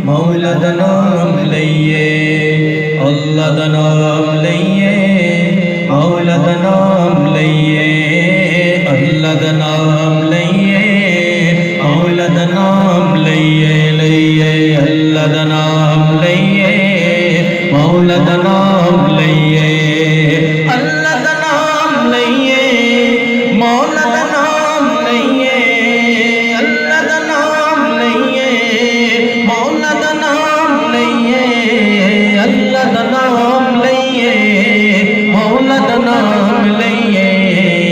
مولا دا نام لئیے اللہ دا نام لئیے مولا دا نام لئیے اللہ دا نام لئیے مولا دا نام لئیے لئیے اللہ دا نام لئیے مولا دا نام لئیے اللہ دا نام لئیے مولا دا نام لئیے اللہ دا نام لئیے مولا دا نام لئیے اللہ دا نام لئیے مولا دا نام لئیے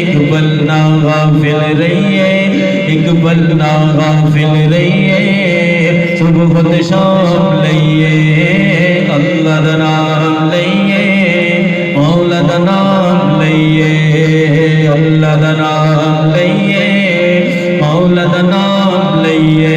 اقبل نہ غافل رہیے اقبل نہ غافل رہیے صبح و شام لئیے اللہ دا نام لئیے مولا دا نام لئیے اللہ دا نام لئیے مولا دا نام لئیے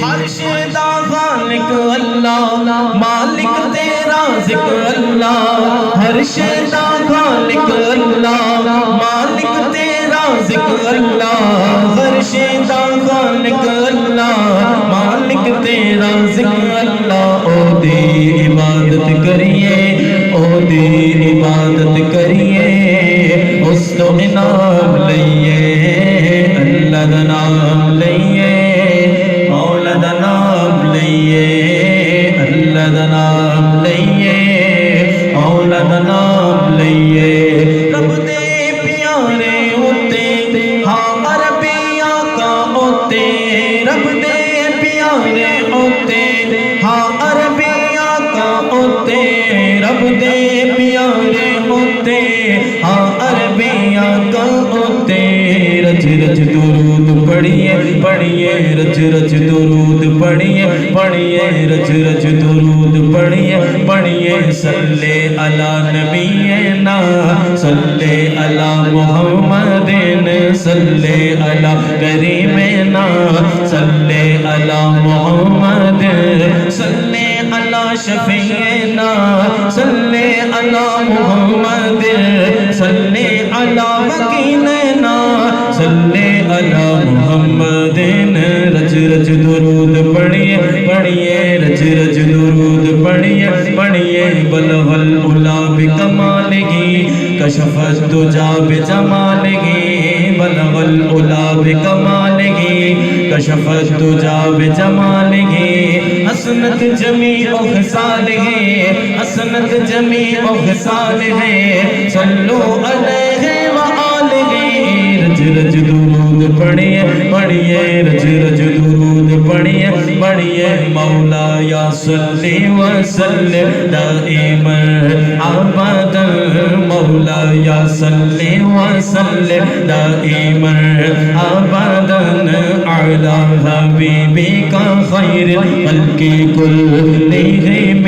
ہر شے دا خالق اللہ مالک تیرا ذکر اللہ ہر شے دا خالق اللہ مالک تیرا ذکر اللہ ہر شے دا خالق اللہ مالک تیرا ذکر اللہ او دی عبادت کریے او دی عبادت کریے اس تو انعام لئیے اللہ دا نام لئیے مولا دا نام لئیے اللہ دا نام لئیے مولا دا نام لئیے رب دے پیارے ہوتے ہاں عربی آقا ہوتے رب دے پیارے ہوتے ہاں عربی آقا ہوتے رب دے پیارے ہوتے ہاں عربی آقا ہوتے رج رج درود پڑھیے پڑھیے رج رج درود پڑھیے پڑھیے رج رج درود پڑھیے پڑھیے صلی علی نبینا صلی علی محمد صلی علی کریمنا صلی علی محمد صلی علی شفیعنا صلی علی محمد صلی علی وکیلنا صلی علی محمد رج رج درود پڑھیے پڑھیے رج رج درود پڑھیے پڑھیے بلغ العلا بکمالہ کشف الدجا بجمالہ بلغ العلا بکمالہ کشف الدجا بجمالہ حسنت جمیع خصالہ حسنت جمیع خصالہ صلو علیہ وآلہ رج رج درود پڑھیے پڑھیے رج رج درود پڑھیے پڑھیے مولا یا صلی وسلم دائما ابدا مولا یا صلی وسلم دائما ابدا علی حبیبک خیر الخلق کلہم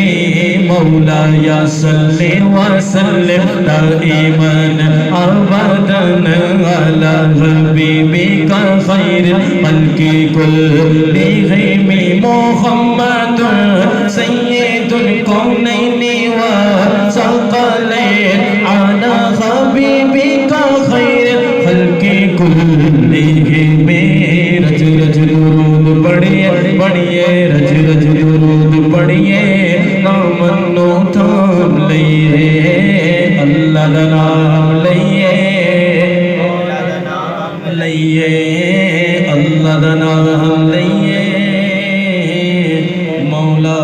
مولا یا صلی وسلم دائما ابدا علی حبیبک خیر الخلق کلہم محمد سید الکونین والثقلین علی حبیبک خیر الخلق کلہم رج رج درود پڑھیے پڑھیے رج رج درود پڑھیے نامنو تھام لئیے اللہ دا نام لئیے لئیے اللہ دا نام لئیے مولا